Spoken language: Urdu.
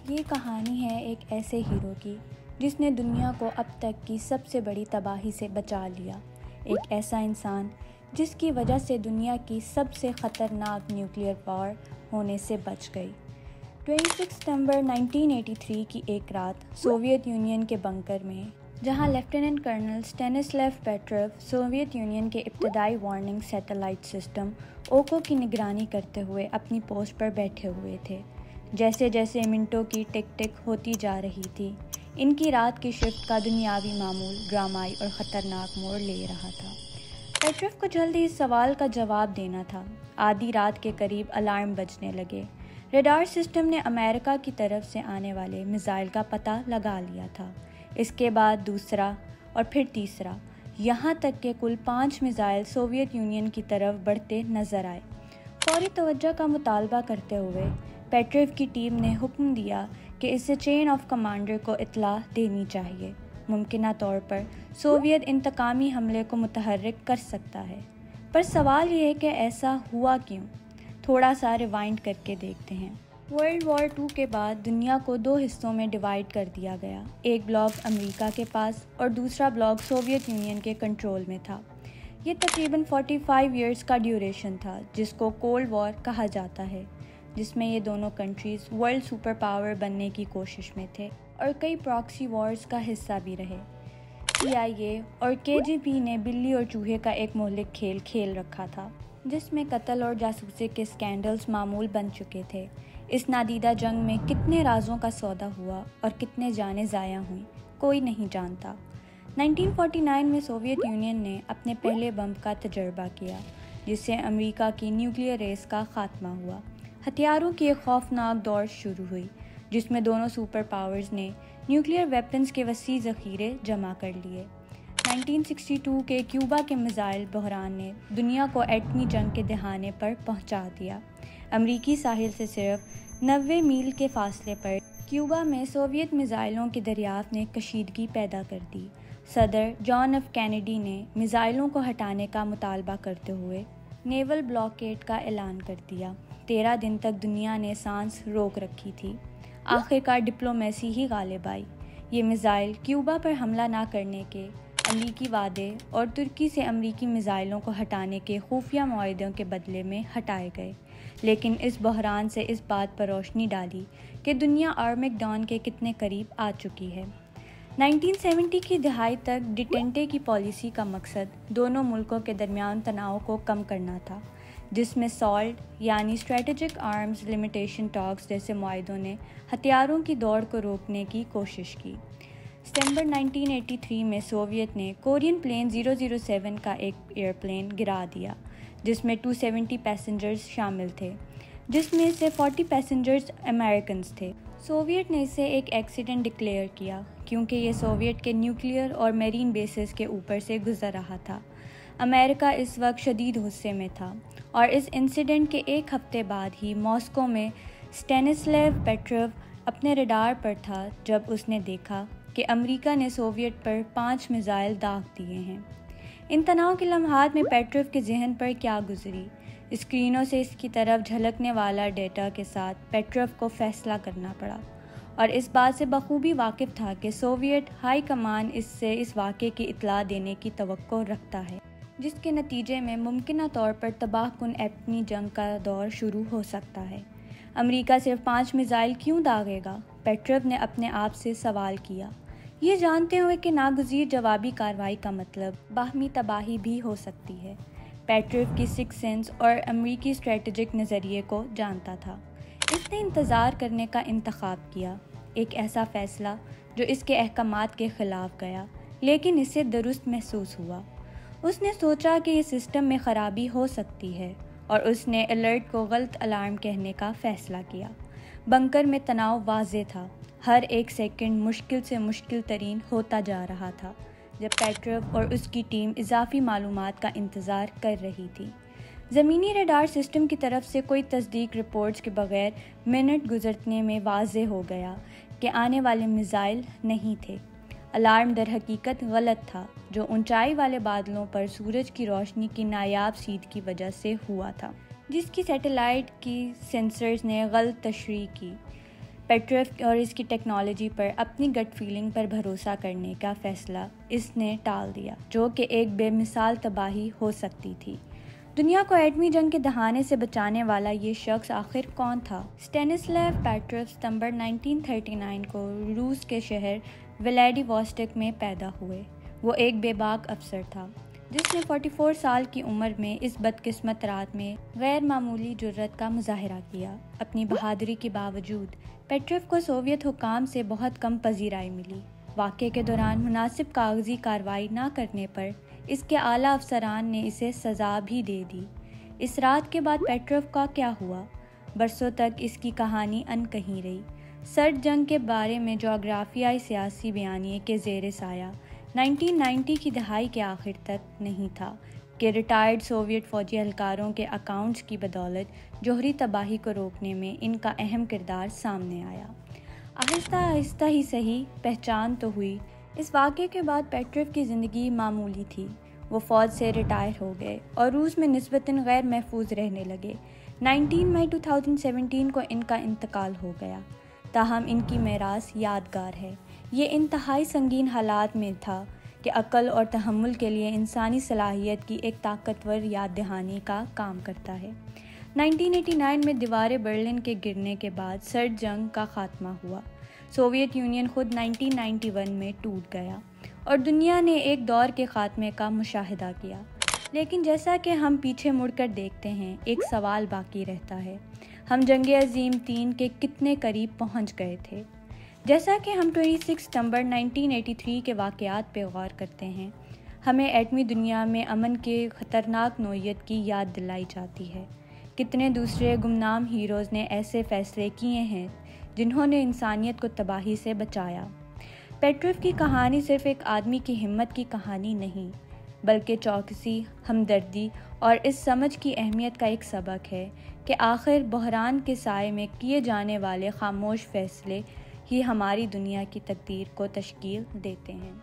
یہ کہانی ہے ایک ایسے ہیرو کی جس نے دنیا کو اب تک کی سب سے بڑی تباہی سے بچا لیا، ایک ایسا انسان جس کی وجہ سے دنیا کی سب سے خطرناک نیوکلیئر وار ہونے سے بچ گئی۔ 26 ستمبر 1983 کی ایک رات سوویت یونین کے بنکر میں، جہاں لیفٹیننٹ کرنل اسٹینسلیو پیٹروو سوویت یونین کے ابتدائی وارننگ سیٹلائٹ سسٹم اوکو کی نگرانی کرتے ہوئے اپنی پوسٹ پر بیٹھے ہوئے تھے، جیسے جیسے منٹوں کی ٹک ٹک ہوتی جا رہی تھی، ان کی رات کی شفٹ کا دنیاوی معمول ڈرامائی اور خطرناک موڑ لے رہا تھا۔ پیٹروو کو جلد ہی اس سوال کا جواب دینا تھا۔ آدھی رات کے قریب الارم بجنے لگے۔ ریڈار سسٹم نے امریکہ کی طرف سے آنے والے میزائل کا پتہ لگا لیا تھا۔ اس کے بعد دوسرا اور پھر تیسرا، یہاں تک کہ کل 5 میزائل سوویت یونین کی طرف بڑھتے نظر آئے۔ فوری توجہ کا مطالبہ کرتے ہوئے پیٹروو کی ٹیم نے حکم دیا کہ اسے چین آف کمانڈر کو اطلاع دینی چاہیے، ممکنہ طور پر سوویت انتقامی حملے کو متحرک کر سکتا ہے۔ پر سوال یہ ہے کہ ایسا ہوا کیوں؟ تھوڑا سا ریوائنڈ کر کے دیکھتے ہیں۔ ورلڈ وار 2 کے بعد دنیا کو 2 حصوں میں ڈیوائیڈ کر دیا گیا، ایک بلاک امریکہ کے پاس اور دوسرا بلاک سوویت یونین کے کنٹرول میں تھا۔ یہ تقریباً 45 ایئرز کا ڈیوریشن تھا، جس کو کولڈ وار کہا جاتا ہے، جس میں یہ دونوں کنٹریز ورلڈ سپر پاور بننے کی کوشش میں تھے اور کئی پراکسی وارز کا حصہ بھی رہے۔ CIA اور KGB نے بلی اور چوہے کا ایک مہلک کھیل کھیل رکھا تھا، جس میں قتل اور جاسوسی کے اسکینڈلز معمول بن چکے تھے۔ اس نادیدہ جنگ میں کتنے رازوں کا سودا ہوا اور کتنے جانیں ضائع ہوئیں، کوئی نہیں جانتا۔ 1949 میں سوویت یونین نے اپنے پہلے بم کا تجربہ کیا، جس سے امریکہ کی نیوکلیئر ریس کا خاتمہ ہوا۔ ہتھیاروں کی ایک خوفناک دور شروع ہوئی، جس میں دونوں سپر پاورز نے نیوکلیئر ویپنز کے وسیع ذخیرے جمع کر لیے۔ 1962 کے کیوبا کے میزائل بحران نے دنیا کو ایٹمی جنگ کے دہانے پر پہنچا دیا۔ امریکی ساحل سے صرف 90 میل کے فاصلے پر کیوبا میں سوویت میزائلوں کی دریافت نے کشیدگی پیدا کر دی۔ صدر جان ایف کینیڈی نے میزائلوں کو ہٹانے کا مطالبہ کرتے ہوئے نیول بلاکیڈ کا اعلان کر دیا۔ 13 دن تک دنیا نے سانس روک رکھی تھی۔ آخرکار ڈپلومیسی ہی غالب آئی۔ یہ میزائل کیوبا پر حملہ نہ کرنے کے امریکی وعدے اور ترکی سے امریکی میزائلوں کو ہٹانے کے خفیہ معاہدوں کے بدلے میں ہٹائے گئے، لیکن اس بحران سے اس بات پر روشنی ڈالی کہ دنیا آرمیگڈون کے کتنے قریب آ چکی ہے۔ 1970 کی دہائی تک ڈیٹینٹے کی پالیسی کا مقصد دونوں ملکوں کے درمیان تناؤ کو کم کرنا تھا، جس میں سالٹ یعنی اسٹریٹجک آرمز لمیٹیشن ٹاکس جیسے معاہدوں نے ہتھیاروں کی دوڑ کو روکنے کی کوشش کی۔ ستمبر 1983 میں سوویت نے کورین پلین 007 کا ایک ایئر پلین گرا دیا، جس میں 270 پیسنجرز شامل تھے، جس میں سے 40 پیسنجرز امریکنز تھے۔ سوویت نے اسے ایک ایکسیڈنٹ ڈکلیئر کیا کیونکہ یہ سوویت کے نیوکلیئر اور میرین بیسز کے اوپر سے گزر رہا تھا۔ امریکہ اس وقت شدید غصے میں تھا اور اس انسیڈنٹ کے ایک ہفتے بعد ہی ماسکو میں اسٹینسلیو پیٹروو اپنے ریڈار پر تھا جب اس نے دیکھا کہ امریکہ نے سوویت پر 5 میزائل داغ دیے ہیں۔ ان تناؤ کے لمحات میں پیٹروو کے ذہن پر کیا گزری؟ اسکرینوں سے اس کی طرف جھلکنے والا ڈیٹا کے ساتھ پیٹروو کو فیصلہ کرنا پڑا، اور اس بات سے بخوبی واقف تھا کہ سوویت ہائی کمان اس سے اس واقعے کی اطلاع دینے کی توقع رکھتا ہے، جس کے نتیجے میں ممکنہ طور پر تباہ کن ایٹمی جنگ کا دور شروع ہو سکتا ہے۔ امریکہ صرف 5 میزائل کیوں داغے گا؟ پیٹروو نے اپنے آپ سے سوال کیا، یہ جانتے ہوئے کہ ناگزیر جوابی کارروائی کا مطلب باہمی تباہی بھی ہو سکتی ہے۔ پیٹروو کی سکس سینس اور امریکی اسٹریٹجک نظریے کو جانتا تھا۔ اس نے انتظار کرنے کا انتخاب کیا، ایک ایسا فیصلہ جو اس کے احکامات کے خلاف گیا لیکن اسے درست محسوس ہوا۔ اس نے سوچا کہ یہ سسٹم میں خرابی ہو سکتی ہے اور اس نے الرٹ کو غلط الارم کہنے کا فیصلہ کیا۔ بنکر میں تناؤ واضح تھا، ہر ایک سیکنڈ مشکل سے مشکل ترین ہوتا جا رہا تھا جب پیٹروو اور اس کی ٹیم اضافی معلومات کا انتظار کر رہی تھی۔ زمینی ریڈار سسٹم کی طرف سے کوئی تصدیق رپورٹس کے بغیر منٹ گزرنے میں واضح ہو گیا کہ آنے والے میزائل نہیں تھے۔ الارم در حقیقت غلط تھا، جو اونچائی والے بادلوں پر سورج کی روشنی کی نایاب سیدھ کی وجہ سے ہوا تھا، جس کی سیٹلائٹ کی سینسرز نے غلط تشریح کی۔ پیٹروف اور اس کی ٹیکنالوجی پر اپنی گٹ فیلنگ پر بھروسہ کرنے کا فیصلہ اس نے ٹال دیا، جو کہ ایک بے مثال تباہی ہو سکتی تھی۔ دنیا کو ایٹمی جنگ کے دہانے سے بچانے والا یہ شخص آخر کون تھا؟ اسٹینسلیو پیٹروف ستمبر 1939 کو روس کے شہر ولیڈی واسٹک میں پیدا ہوئے۔ وہ ایک بے باک افسر تھا جس نے 44 سال کی عمر میں اس بدقسمت رات میں غیر معمولی جرأت کا مظاہرہ کیا۔ اپنی بہادری کے باوجود پیٹروف کو سوویت حکام سے بہت کم پذیرائی ملی۔ واقعے کے دوران مناسب کاغذی کارروائی نہ کرنے پر اس کے اعلیٰ افسران نے اسے سزا بھی دے دی۔ اس رات کے بعد پیٹروف کا کیا ہوا؟ برسوں تک اس کی کہانی انکہی رہی۔ سرد جنگ کے بارے میں جغرافیائی سیاسی بیانیے کے زیر سایہ 1990 کی دہائی کے آخر تک نہیں تھا کہ ریٹائرڈ سوویت فوجی اہلکاروں کے اکاؤنٹس کی بدولت جوہری تباہی کو روکنے میں ان کا اہم کردار سامنے آیا۔ آہستہ آہستہ ہی صحیح پہچان تو ہوئی۔ اس واقعے کے بعد پیٹروف کی زندگی معمولی تھی۔ وہ فوج سے ریٹائر ہو گئے اور روس میں نسبتاً غیر محفوظ رہنے لگے۔ 19 مئی 2017 کو ان کا انتقال ہو گیا، تاہم ان کی میراث یادگار ہے۔ یہ انتہائی سنگین حالات میں تھا کہ عقل اور تحمل کے لیے انسانی صلاحیت کی ایک طاقتور یاد دہانی کا کام کرتا ہے۔ 1989 میں دیواریں برلن کے گرنے کے بعد سرد جنگ کا خاتمہ ہوا۔ سوویت یونین خود 1991 میں ٹوٹ گیا اور دنیا نے ایک دور کے خاتمے کا مشاہدہ کیا۔ لیکن جیسا کہ ہم پیچھے مڑ کر دیکھتے ہیں، ایک سوال باقی رہتا ہے: ہم جنگ عظیم 3 کے کتنے قریب پہنچ گئے تھے؟ جیسا کہ ہم 26 ستمبر 1983 کے واقعات پہ غور کرتے ہیں، ہمیں ایٹمی دنیا میں امن کے خطرناک نوعیت کی یاد دلائی جاتی ہے۔ کتنے دوسرے گمنام ہیروز نے ایسے فیصلے کیے ہیں جنہوں نے انسانیت کو تباہی سے بچایا۔ پیٹروف کی کہانی صرف ایک آدمی کی ہمت کی کہانی نہیں، بلکہ چوکسی، ہمدردی اور اس سمجھ کی اہمیت کا ایک سبق ہے کہ آخر بحران کے سائے میں کیے جانے والے خاموش فیصلے ہی ہماری دنیا کی تقدیر کو تشکیل دیتے ہیں۔